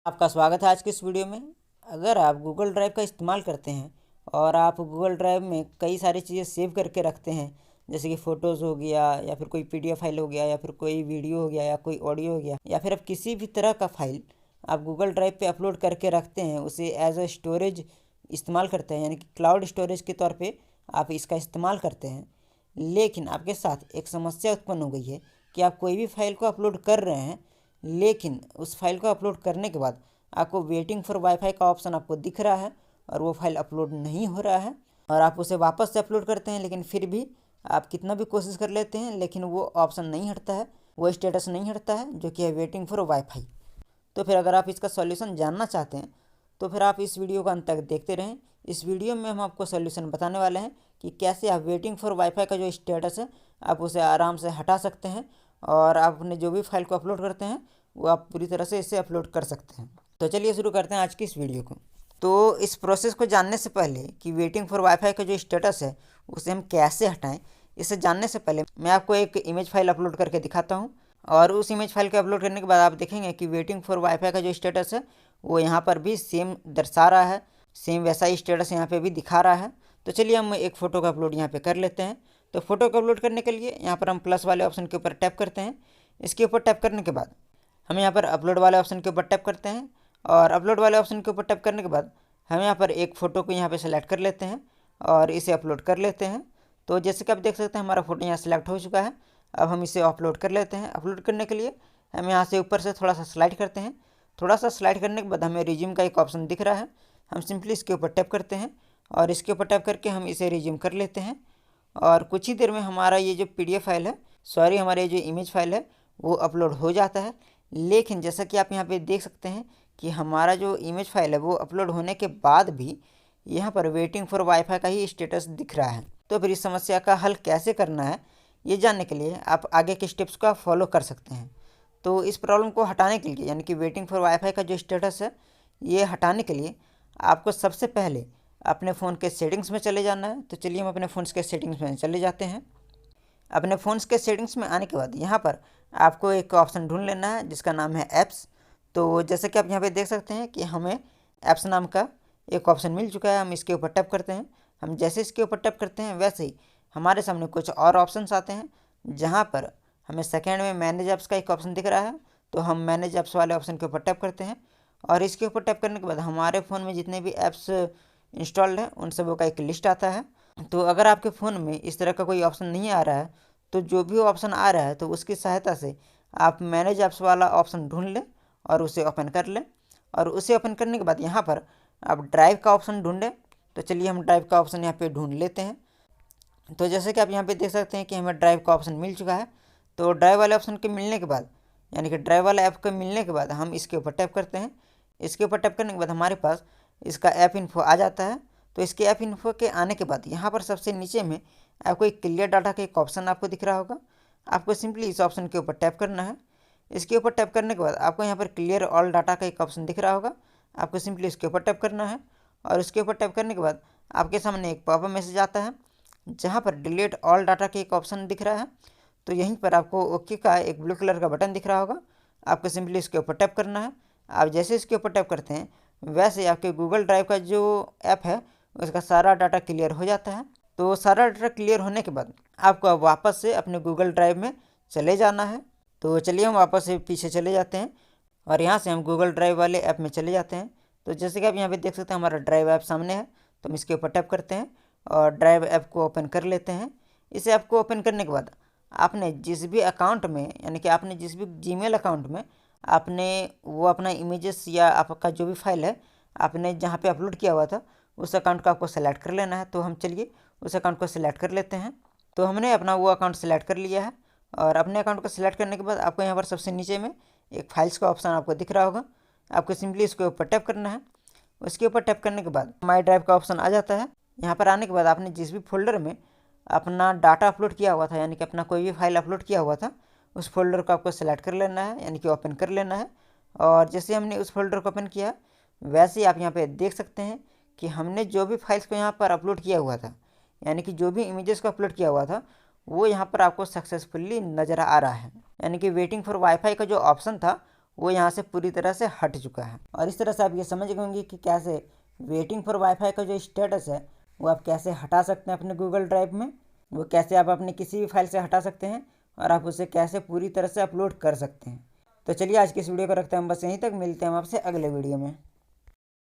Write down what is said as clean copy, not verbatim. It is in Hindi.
आपका स्वागत है आज की इस वीडियो में। अगर आप गूगल ड्राइव का इस्तेमाल करते हैं और आप गूगल ड्राइव में कई सारी चीज़ें सेव करके रखते हैं, जैसे कि फ़ोटोज़ हो गया या फिर कोई पीडीएफ फाइल हो गया या फिर कोई वीडियो हो गया या कोई ऑडियो हो गया या फिर आप किसी भी तरह का फाइल आप गूगल ड्राइव पे अपलोड करके रखते हैं, उसे एज अ स्टोरेज इस्तेमाल करते हैं, यानी कि क्लाउड स्टोरेज के तौर पर आप इसका इस्तेमाल करते हैं। लेकिन आपके साथ एक समस्या उत्पन्न हो गई है कि आप कोई भी फाइल को अपलोड कर रहे हैं, लेकिन उस फाइल को अपलोड करने के बाद आपको वेटिंग फॉर वाईफाई का ऑप्शन आपको दिख रहा है और वो फाइल अपलोड नहीं हो रहा है और आप उसे वापस से अपलोड करते हैं, लेकिन फिर भी आप कितना भी कोशिश कर लेते हैं लेकिन वो ऑप्शन नहीं हटता है, वो स्टेटस नहीं हटता है जो कि है वेटिंग फॉर वाईफाई। तो फिर अगर आप इसका सॉल्यूशन जानना चाहते हैं तो फिर आप इस वीडियो को अंत तक देखते रहें। इस वीडियो में हम आपको सॉल्यूशन बताने वाले हैं कि कैसे आप वेटिंग फॉर वाईफाई का जो स्टेटस है आप उसे आराम से हटा सकते हैं और आप अपने जो भी फाइल को अपलोड करते हैं वो आप पूरी तरह से इसे अपलोड कर सकते हैं। तो चलिए शुरू करते हैं आज की इस वीडियो को। तो इस प्रोसेस को जानने से पहले कि वेटिंग फॉर वाईफाई का जो स्टेटस है उसे हम कैसे हटाएं, इसे जानने से पहले मैं आपको एक इमेज फाइल अपलोड करके दिखाता हूं और उस इमेज फाइल को अपलोड करने के बाद आप देखेंगे कि वेटिंग फॉर वाईफाई का जो स्टेटस है वो यहाँ पर भी सेम दर्शा रहा है, सेम वैसा ही स्टेटस यहाँ पे भी दिखा रहा है। तो चलिए हम एक फ़ोटो का अपलोड यहाँ पे कर लेते हैं। तो फोटो को अपलोड करने के लिए यहाँ पर हम प्लस वाले ऑप्शन के ऊपर टैप करते हैं। इसके ऊपर टैप करने के बाद हम यहाँ पर अपलोड वाले ऑप्शन के ऊपर टैप करते हैं और अपलोड वाले ऑप्शन के ऊपर टैप करने के बाद हम यहाँ पर एक फ़ोटो को यहाँ पे सेलेक्ट कर लेते हैं और इसे अपलोड कर लेते हैं। तो जैसे कि आप देख सकते हैं हमारा फ़ोटो यहाँ सेलेक्ट हो चुका है। अब हम इसे अपलोड कर लेते हैं। अपलोड करने के लिए हम यहाँ से ऊपर से थोड़ा सा स्लाइड करते हैं। थोड़ा सा स्लाइड करने के बाद हमें रिज्यूम का एक ऑप्शन दिख रहा है, हम सिंपली इसके ऊपर टैप करते हैं और इसके ऊपर टैप करके हम इसे रिज्यूम कर लेते हैं और कुछ ही देर में हमारा ये जो पीडीएफ फाइल है, सॉरी हमारे ये जो इमेज फाइल है वो अपलोड हो जाता है। लेकिन जैसा कि आप यहाँ पे देख सकते हैं कि हमारा जो इमेज फाइल है वो अपलोड होने के बाद भी यहाँ पर वेटिंग फॉर वाईफाई का ही स्टेटस दिख रहा है। तो फिर इस समस्या का हल कैसे करना है ये जानने के लिए आप आगे के स्टेप्स को फॉलो कर सकते हैं। तो इस प्रॉब्लम को हटाने के लिए, यानी कि वेटिंग फॉर वाईफाई का जो स्टेटस है ये हटाने के लिए आपको सबसे पहले अपने फ़ोन के सेटिंग्स में चले जाना है। तो चलिए हम अपने फ़ोन्स के सेटिंग्स में चले जाते हैं। अपने फ़ोन्स के सेटिंग्स में आने के बाद यहाँ पर आपको एक ऑप्शन ढूंढ लेना है जिसका नाम है ऐप्स। तो जैसे कि आप यहाँ पे देख सकते हैं कि हमें ऐप्स नाम का एक ऑप्शन मिल चुका है। हम इसके ऊपर टैप करते हैं। हम जैसे इसके ऊपर टैप करते हैं वैसे ही हमारे सामने कुछ और ऑप्शंस आते हैं, जहाँ पर हमें सेकेंड में मैनेज ऐप्स का एक ऑप्शन दिख रहा है। तो हम मैनेज ऐप्स वाले ऑप्शन के ऊपर टैप करते हैं और इसके ऊपर टैप करने के बाद हमारे फ़ोन में जितने भी ऐप्स इंस्टॉल्ड हैं उन सबों का एक लिस्ट आता है। तो अगर आपके फ़ोन में इस तरह का कोई ऑप्शन नहीं आ रहा है तो जो भी ऑप्शन आ रहा है तो उसकी सहायता से आप मैनेज ऐप्स वाला ऑप्शन ढूंढ लें और उसे ओपन कर लें। और उसे ओपन करने के बाद यहाँ पर आप ड्राइव का ऑप्शन ढूंढें। तो चलिए हम ड्राइव का ऑप्शन यहाँ पे ढूंढ लेते हैं। तो जैसे कि आप यहाँ पे देख सकते हैं कि हमें ड्राइव का ऑप्शन मिल चुका है। तो ड्राइव वाले ऑप्शन के मिलने के बाद, यानी कि ड्राइव वाला ऐप के मिलने के बाद हम इसके ऊपर टैप करते हैं। इसके ऊपर टैप करने के बाद हमारे पास इसका ऐप इन्फो आ जाता है। तो इसके ऐप इन्फो के आने के बाद यहाँ पर सबसे नीचे में आपको एक क्लियर डाटा का एक ऑप्शन आपको दिख रहा होगा। आपको सिंपली इस ऑप्शन के ऊपर टैप करना है। इसके ऊपर टैप करने के बाद आपको यहाँ पर क्लियर ऑल डाटा का एक ऑप्शन दिख रहा होगा। आपको सिंपली इसके ऊपर टैप करना है और इसके ऊपर टैप करने के बाद आपके सामने एक पॉपअप मैसेज आता है जहाँ पर डिलीट ऑल डाटा का एक ऑप्शन दिख रहा है। तो यहीं पर आपको ओके का एक ब्लू कलर का बटन दिख रहा होगा। आपको सिंपली इसके ऊपर टैप करना है। आप जैसे इसके ऊपर टैप करते हैं वैसे आपके गूगल ड्राइव का जो ऐप है उसका सारा डाटा क्लियर हो जाता है। तो सारा डाटा क्लियर होने के बाद आपको अब वापस से अपने गूगल ड्राइव में चले जाना है। तो चलिए हम वापस से पीछे चले जाते हैं और यहाँ से हम गूगल ड्राइव वाले ऐप में चले जाते हैं। तो जैसे कि आप यहाँ पे देख सकते हैं हमारा ड्राइव ऐप सामने है। तो हम इसके ऊपर टैप करते हैं और ड्राइव ऐप को ओपन कर लेते हैं। इस ऐप को ओपन करने के बाद आपने जिस भी अकाउंट में, यानी कि आपने जिस भी जीमेल अकाउंट में आपने वो अपना इमेजेस या आपका जो भी फाइल है आपने जहाँ पे अपलोड किया हुआ था उस अकाउंट को आपको सेलेक्ट कर लेना है। तो हम चलिए उस अकाउंट को सिलेक्ट कर लेते हैं। तो हमने अपना वो अकाउंट सेलेक्ट कर लिया है और अपने अकाउंट को सिलेक्ट करने के बाद आपको यहाँ पर सबसे नीचे में एक फाइल्स का ऑप्शन आपको दिख रहा होगा। आपको सिंपली इसके ऊपर टैप करना है। उसके ऊपर टैप करने के बाद माई ड्राइव का ऑप्शन आ जाता है। यहाँ पर आने के बाद आपने जिस भी फोल्डर में अपना डाटा अपलोड किया हुआ था, यानी कि अपना कोई भी फाइल अपलोड किया हुआ था, उस फोल्डर को आपको सेलेक्ट कर लेना है, यानी कि ओपन कर लेना है। और जैसे हमने उस फोल्डर को ओपन किया वैसे ही आप यहाँ पे देख सकते हैं कि हमने जो भी फाइल्स को यहाँ पर अपलोड किया हुआ था, यानी कि जो भी इमेजेस को अपलोड किया हुआ था वो यहाँ पर आपको सक्सेसफुली नज़र आ रहा है। यानी कि वेटिंग फॉर वाईफाई का जो ऑप्शन था वो यहाँ से पूरी तरह से हट चुका है। और इस तरह से आप ये समझ गए होंगे कि कैसे वेटिंग फॉर वाईफाई का जो स्टेटस है वो आप कैसे हटा सकते हैं अपने गूगल ड्राइव में, वो कैसे आप अपने किसी भी फाइल से हटा सकते हैं और आप उसे कैसे पूरी तरह से अपलोड कर सकते हैं। तो चलिए आज की इस वीडियो को रखते हैं हम बस यहीं तक, मिलते हैं हम आपसे अगले वीडियो में।